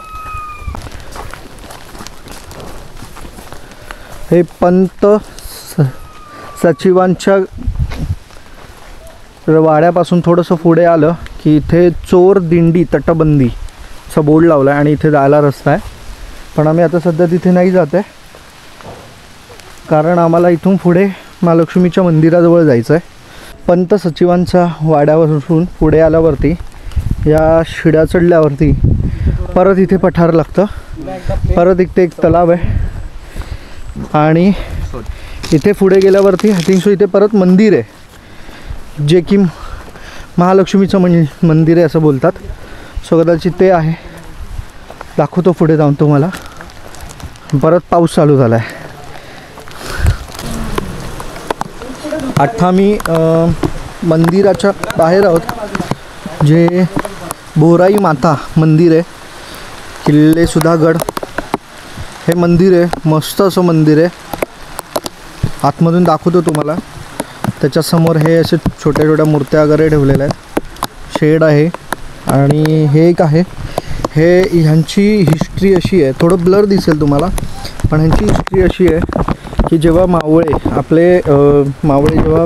हे पंत सचिवांच्या वाड्यापासून थोडंसं पुढे आलं की इथे चोर दिंडी तटबंदी असा बोर्ड लावला आहे आणि इथे जायला रस्ता आहे. पण आम्ही आता सध्या तिथे नाही जात आहे कारण आम्हाला इथून पुढे महालक्ष्मीच्या मंदिराजवळ जायचं आहे. पंत सचिवांच्या वाड्यावरून पुढे आल्यावरती या शिड्या चढल्यावरती परत इथे पठार लागतं. परत इथे एक तलाव आहे आणि इथे पुढे गेल्यावरती आय थिंक सो इथे परत मंदिर आहे जे की महालक्ष्मीचं मंदिर आहे असं बोलतात. सो कदाचित ते आहे, दाखवतो पुढे जाऊन तुम्हाला. परत पाऊस चालू झाला आहे. आता आम्ही मंदिराच्या बाहेर आहोत जे बोराई माता मंदिर आहे, किल्ले सुधागड हे मंदिर आहे. मस्त असं मंदिर आहे, आतमधून दाखवतो तुम्हाला. त्याच्यासमोर हे असे छोट्या छोट्या मूर्त्या वगैरे ठेवलेल्या आहेत, शेड आहे. आणि हे एक आहे, हे ह्यांची हिस्ट्री अशी आहे, थोडं ब्लर दिसेल तुम्हाला पण ह्यांची हिस्ट्री अशी आहे की जेव्हा मावळे जेव्हा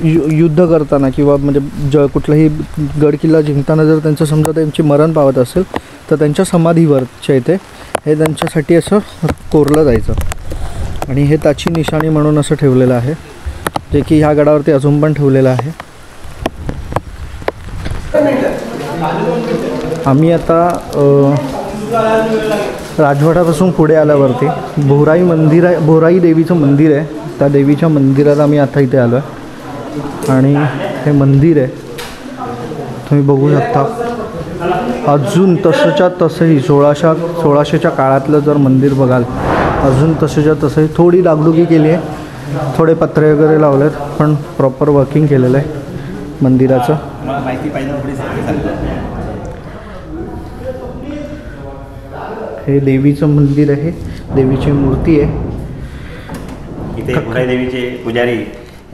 युद्ध करताना किंवा म्हणजे कुठलाही गड किल्ला जिंकताना जर त्यांचं समजा त्यांची मरण पावत असेल तर त्यांच्या समाधीवरच्या इथे हे त्यांच्यासाठी असं कोरलं जायचं आणि हे त्याची निशाणी म्हणून असं ठेवलेलं आहे जे की ह्या गडावरती अजून पण ठेवलेलं आहे. आम्ही आता राजवाड्यापासून पुढे आल्यावरती बोराई देवीचं मंदिर आहे, त्या देवीच्या मंदिरात आम्ही आता इथे आलो आहे. आणि हे मंदिर आहे तुम्ही बघू शकता, अजून तसंच्या तसंही 1600च्या काळातलं जर मंदिर बघाल अजून तसंच्या तसंही. थोडी डागडुगी केली आहे, थोडे पत्रे वगैरे लावलेत पण प्रॉपर वर्किंग केलेलं आहे मंदिराचं. हे देवीचं मंदिर आहे, देवीची मूर्ती आहे. इथे बोराई देवीचे पुजारी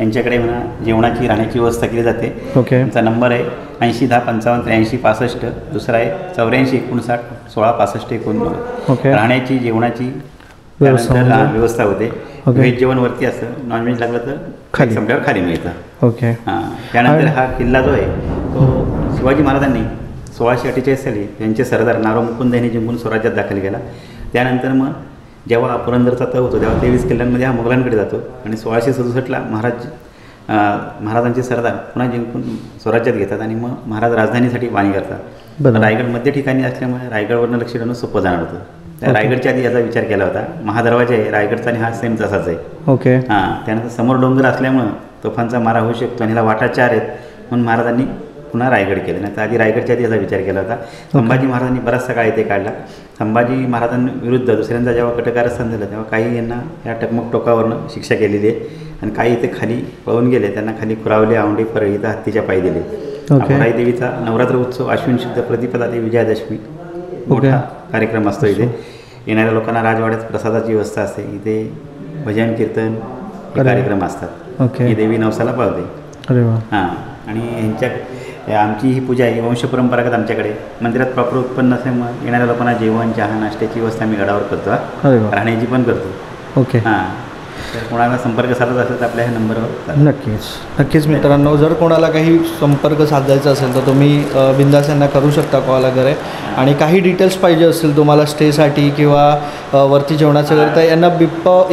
यांच्याकडे म्हणा जेवणाची राहण्याची व्यवस्था केली जाते. ओके. त्यांचा नंबर आहे 8010558365. दुसरा आहे 8459166589. ओके. राहण्याची जेवणाची त्यानंतर व्यवस्था होते. व्हेज जेवण वरती असतं, नॉनव्हेज लागलं तर खाली संपल्यावर खाली मिळतं. ओके. हां. त्यानंतर हा किल्ला जो आहे तो शिवाजी महाराजांनी 1648 साली त्यांचे सरदार नारो मुकुंद यांनी जिंकून स्वराज्यात दाखल केला. त्यानंतर मग जेव्हा पुरंदरचा तह होतो तेव्हा 23 किल्ल्यांमध्ये हा मुघलांकडे जातो आणि 1667ला महाराजांचे सरदार पुन्हा जिंकून स्वराज्यात घेतात आणि मग महाराज राजधानीसाठी वाणी करतात. रायगड मध्य ठिकाणी असल्यामुळे रायगडवरनं लक्ष ठेवणं सोपं जाणार होतं. त्या रायगडच्या आधी याचा विचार केला होता. महादरवाजा आहे रायगडचा आणि हा सेम तसाच आहे. ओके. हां. त्यानंतर समोर डोंगर असल्यामुळं तोफांचा मारा होऊ शकतो आणि ह्याला वाटा 4 आहेत म्हणून महाराजांनी पुन्हा रायगड केलं. नाही तर आधी रायगडच्या आधी याचा विचार केला होता. संभाजी महाराजांनी बराचसा काळ इथे काढला. संभाजी महाराजांविरुद्ध दुसऱ्यांदा जेव्हा कटकारस्थान झालं तेव्हा काही यांना या टकमक टोकावरनं शिक्षा केलेली आहे आणि काही इथे खाली पळून गेले. त्यांना खाली खुरावले, आवंडी, परळी इथं हत्तीच्या पायी दिले. अमराई देवीचा नवरात्र उत्सव अश्विन शुद्ध प्रतिपदा ते विजयादशमी मोठा कार्यक्रम असतो इथे. येणाऱ्या लोकांना राजवाड्यात प्रसादाची व्यवस्था असते. इथे भजन कीर्तन हे कार्यक्रम असतात. ओके. ही देवी नवसाला पावते. अरे वा. हां. आणि आमची ही पूजा आहे वंशपरंपरागत आमच्याकडे मंदिरात प्रॉपर उत्पन्न असल्यामुळे येणाऱ्या लोकांना जेवण चहा नाश्त्याची व्यवस्था आम्ही गडावर करतो. राहण्याची पण करतो. ओके. हां. तर कोणाला संपर्क साधायचा असेल तर आपल्या ह्या नंबरवर नक्कीच मित्रांनो, जर कोणाला काही संपर्क साधायचा असेल तर तुम्ही बिंदास यांना करू शकता कॉल वगैरे. आणि काही डिटेल्स पाहिजे असेल तुम्हाला स्टेसाठी किंवा वरती जेवणाचं वगैरे तर यांना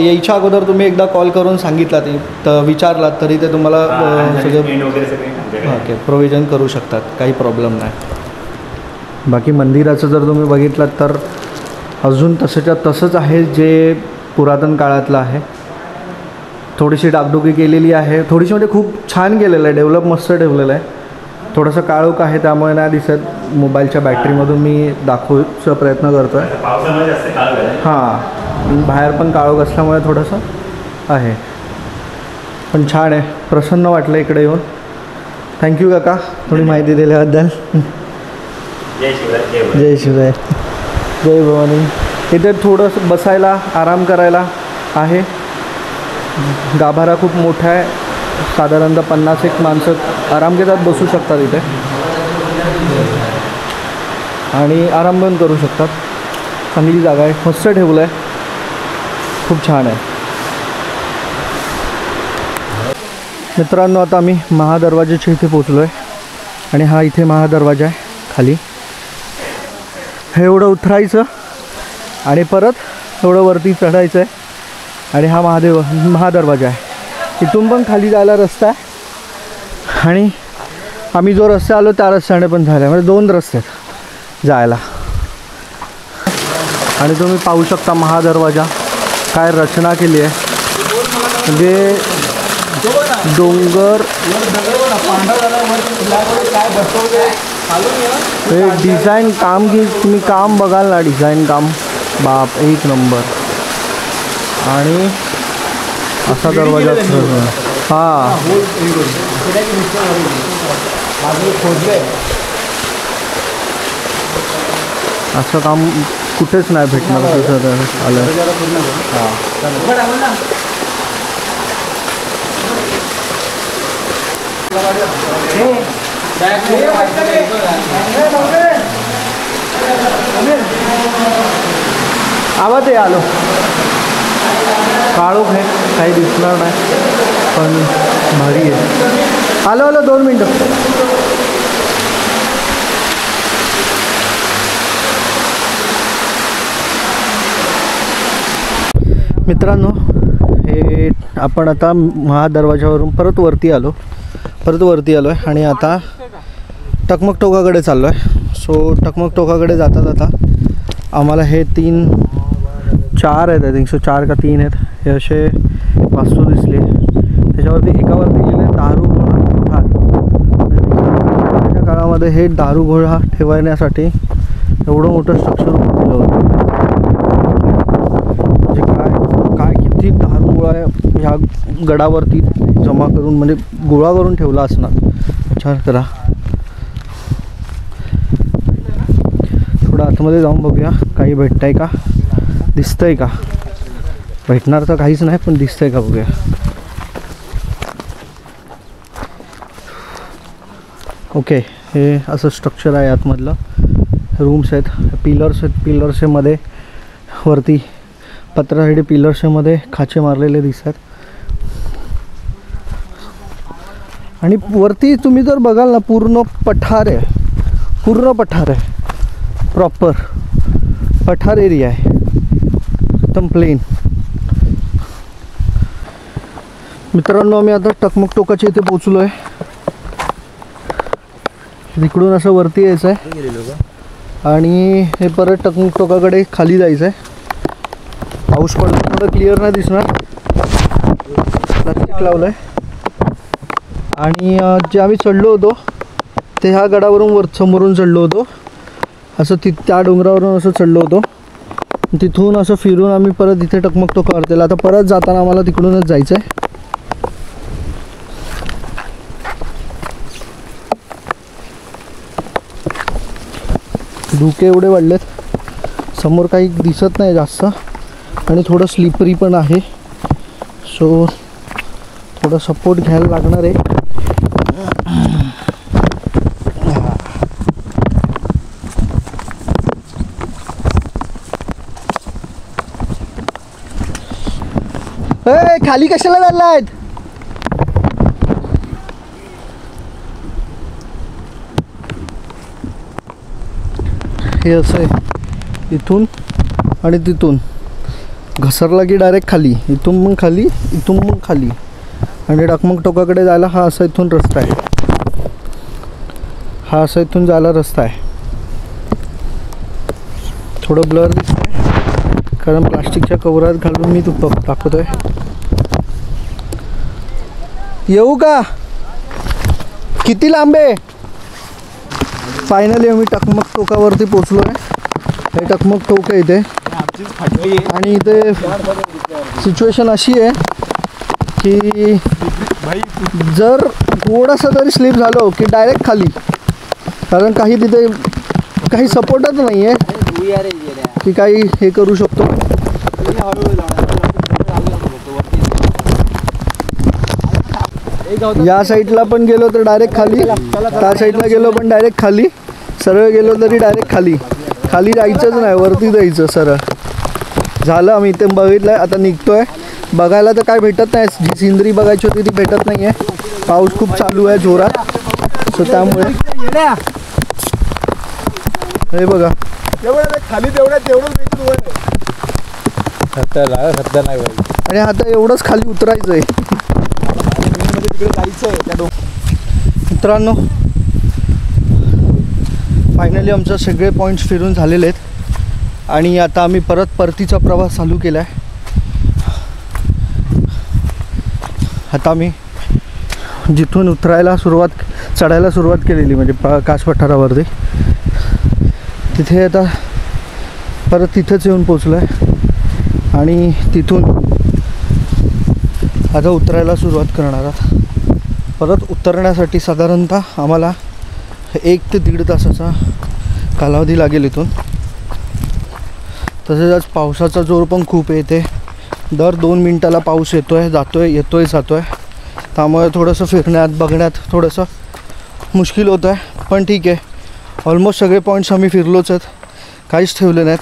यायच्या अगोदर तुम्ही एकदा कॉल करून सांगितला तर विचारलात तरी ते तुम्हाला सगळं ओके प्रोव्हिजन करू शकतात. काही प्रॉब्लेम नाही. बाकी मंदिराचं जर तुम्ही बघितलात तर अजून तसंच्या तसंच आहे जे पुरातन काळातलं आहे. थोडीशी डागडुगी केलेली आहे. थोडीशी म्हणजे खूप छान केलेलं आहे. डेव्हलप मस्त ठेवलेलं आहे. थोडंसं काळोख आहे त्यामुळे नाही दिसत. मोबाईलच्या बॅटरीमधून मी दाखवण्याचा प्रयत्न करतो आहे. हां. बाहेर पण काळोख असल्यामुळे थोडंसं आहे पण छान आहे. प्रसन्न वाटलं इकडे येऊन. थँक्यू काका थोडी माहिती दिल्याबद्दल. जय शिवराय. जय शिवराय. जय भवानी. इथे थोडंसं बसायला आराम करायला आहे. गाभारा खूप मोठा आहे. साधारणतः 50 माणसं आराम घेतात, बसू शकतात इथे आणि आराम पण करू शकतात. चांगली जागा आहे. मस्त ठेवलं आहे. खूप छान आहे. मित्रांनो आता आम्ही महादरवाजाच्या इथे पोचलो आहे आणि हा इथे महादरवाजा आहे. खाली हे एवढं उतरायचं आणि परत एवढं वरती चढायचं आहे आणि हा महादरवाजा आहे. इथून पण खाली जायला रस्ता आहे आणि आम्ही जो रस्ता आलो त्या रस्त्याने पण झाला म्हणजे 2 रस्ते आहेत जायला. आणि तुम्ही पाहू शकता महादरवाजा काय रचना केली आहे. म्हणजे डोंगर हे डिझाईन काम की तुम्ही काम बघाल ना, डिझाईन काम बाप एक नंबर. आणि असा दरवाजा हां असं काम कुठेच नाही भेटणार तसं आलं. आवाज आहे आलो. काळोख आहे काही दिसणार नाही पण भारी आहे. आलो 2 मिनटं. मित्रांनो हे आपण आता महादरवाजावरून परत वरती आलो आहे आणि आता टकमक टोकाकडे चाललो आहे. सो टकमक टोकाकडे जाता जाता आम्हाला हे 4 आहेत. आय थिंक सो 4 का 3 आहेत. हे असे वास्तू दिसले. त्याच्यावरती एकावरती लिहिले दारूगोळा ठार. त्याच्या काळामध्ये हे दारूगोळा ठेवण्यासाठी एवढं मोठं स्ट्रक्चर उभं होतं. म्हणजे काय किती दारूगोळा ह्या गडावरती जमा करून म्हणजे गोळा करून ठेवला असणार. विचार करा. थोडं आतमध्ये जाऊन बघूया काही भेटतंय का, दिसतंय का. भेटणार तर काहीच नाही पण दिसतंय का बघूया. ओके, हे असं स्ट्रक्चर आहे आतमधलं. रूम्स आहेत, पिलर्समध्ये वरती पत्र्यासाठी पिलर्समध्ये खाचे मारलेले दिसतात. आणि वरती तुम्ही जर बघाल ना, पूर्ण पठार आहे, प्रॉपर पठार एरिया आहे, एकदम प्लेन. मित्रांनो, आम्ही आता टकमक टोकाच्या इथे पोचलो आहे. तिकडून असं वरती यायचं आहे आणि हे परत टकमक टोकाकडे खाली जायचं आहे. पाऊस पडला, थोडं क्लिअर नाही दिसणार, प्लास्टिक लावलं आहे. आणि जे आम्ही चढलो होतो ते ह्या गडावरून समोरून चढलो होतो, असं त्या डोंगरावरून असं चढलो होतो. तिथून असं फिरून आम्ही परत इथे टकमक टोकावर केला. आता परत जाताना आम्हाला तिकडूनच जायचं आहे. धुके एवढे वाढलेत, समोर काही दिसत नाही जास्त आणि थोडं स्लिपरी पण आहे. सो थोडं सपोर्ट घ्यायला लागणार आहे. खाली कशाला चाललायत? हे असं आहे, इथून आणि तिथून घसरला की डायरेक्ट खाली, इथून मग खाली, इथून मग खाली. आणि टकमक टोकाकडे जायला हा असा इथून रस्ता आहे, हा असा इथून जायला रस्ता आहे. थोडं ब्लर दिसत आहे कारण प्लास्टिकच्या कवरात घालून मी दाखवतोय. येऊ का? किती लांब आहे? फायनली आम्ही टकमक टोकावरती पोचलो आहे. हे टकमक टोक आहे इथे. आणि इथे सिच्युएशन अशी आहे की जर थोडासा जरी स्लिप झालो की डायरेक्ट खाली, कारण तिथे काही सपोर्टच नाही आहे की काही हे करू शकतो. या साईडला पण गेलो तर डायरेक्ट खाली, त्या साईडला गेलो पण डायरेक्ट खाली, सरळ गेलो तरी डायरेक्ट खाली. खाली जायचंच नाही, वरती जायचं सरळ. झालं, आम्ही इथे बघितलं आहे. आता निघतोय. बघायला तर काय भेटत नाही, जी सिनरी बघायची होती ती भेटत नाही आहे. पाऊस खूप चालू आहे जोरात. सो त्यामुळे हे बघा खाली आणि आता एवढंच खाली उतरायचं आहे. मित्रांनो, फायनली आमचं सगळे पॉईंट्स फिरून झालेले आहेत आणि आता आम्ही परतीचा प्रवास चालू केला आहे. आता आम्ही जिथून चढायला सुरुवात केलेली म्हणजे कास पठारावरती, तिथे आता परत तिथेच येऊन पोचलो आहे आणि तिथून आता उतरायला सुरुवात करणार आहोत. परत उतरण्यासाठी साधारणतः आम्हाला 1 ते 1.5 तासाचा कालावधी लागेल इथून. तसेच आज पावसाचा जोर पण खूप येते. दर 2 मिनटाला पाऊस येतोय जातोय. त्यामुळे थोडंसं फिरण्यात बघण्यात थोडंसं मुश्किल होतं आहे. पण ठीक आहे, ऑलमोस्ट सगळे पॉईंट्स आम्ही फिरलोच आहेत, काहीच ठेवले नाहीत.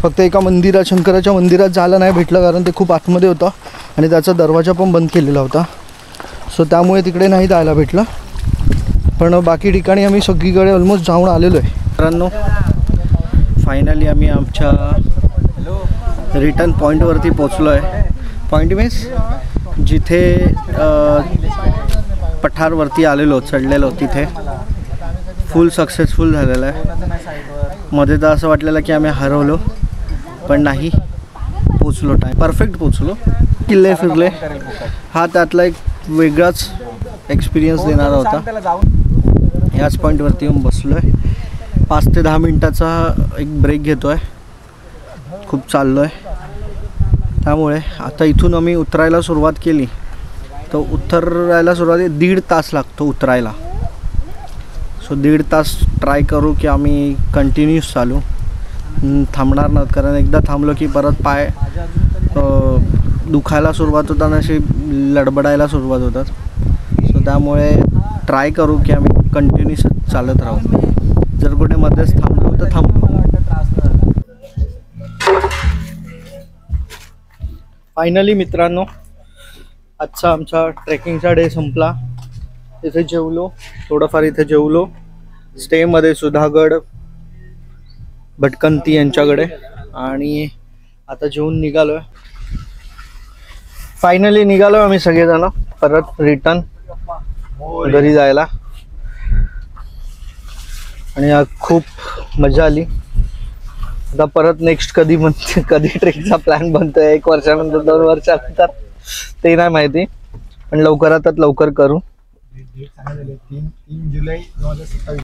फक्त एका शंकराच्या मंदिरात जायला नाही भेटलं कारण ते खूप आतमध्ये होतं आणि त्याचा दरवाजा पण बंद केलेला होता. सो त्यामुळे तिकडे नाही जायला भेटलं. पण बाकी ठिकाणी आम्ही सगळीकडे ऑलमोस्ट जाऊन आलेलो आहे. मित्रांनो, फायनली आम्ही आमच्या रिटर्न पॉईंटवरती पोचलो आहे. पॉईंट मीन्स जिथे पठारवरती आलेलो, चढलेलो, तिथे फुल सक्सेसफुल झालेलं आहे. मध्ये तर असं वाटलेलं की आम्ही हरवलो, पण नाही, पोचलो, परफेक्ट पोचलो. किल्ले फिरले, हा त्यातला एक वेगळाच एक्सपिरियन्स देणारा होता. ह्याच पॉईंटवरती येऊन बसलो आहे. 5 ते 10 मिनटाचा एक ब्रेक घेतो आहे. खूप चाललो आहे. त्यामुळे आता इथून आम्ही उतरायला सुरुवात केली तर उतरायला 1.5 तास लागतो उतरायला. सो 1.5 तास ट्राय करू की आम्ही कंटिन्यूस चालू, थांबणार नाहीत. कारण एकदा थांबलो की परत पाय दुखायला सुरुवात होतात, अशी लडबडायला सुरुवात होतात. सो त्यामुळे ट्राय करू की आम्ही कंटिन्यूस चालत राहू. जर कुठे मध्येच थांबलो तर थांबलो. फायनली मित्रांनो, आजचा आमचा ट्रेकिंगचा डे संपला. इथे जेवलो, थोडंफार इथे जेवलो स्टेमध्ये सुधागड भटकंती यांच्याकडे, आणि आता जेवून निघालोय. फायनली निघालो आम्ही सगळेजण परत रिटर्न घरी जायला. आणि खूप मजा आली. आता परत नेक्स्ट कधी ट्रेकचा प्लॅन बनतोय, 1 वर्षानंतर 2 वर्षानंतर ते नाही माहिती, पण लवकरात लवकर करू. 3 जुलै 2027.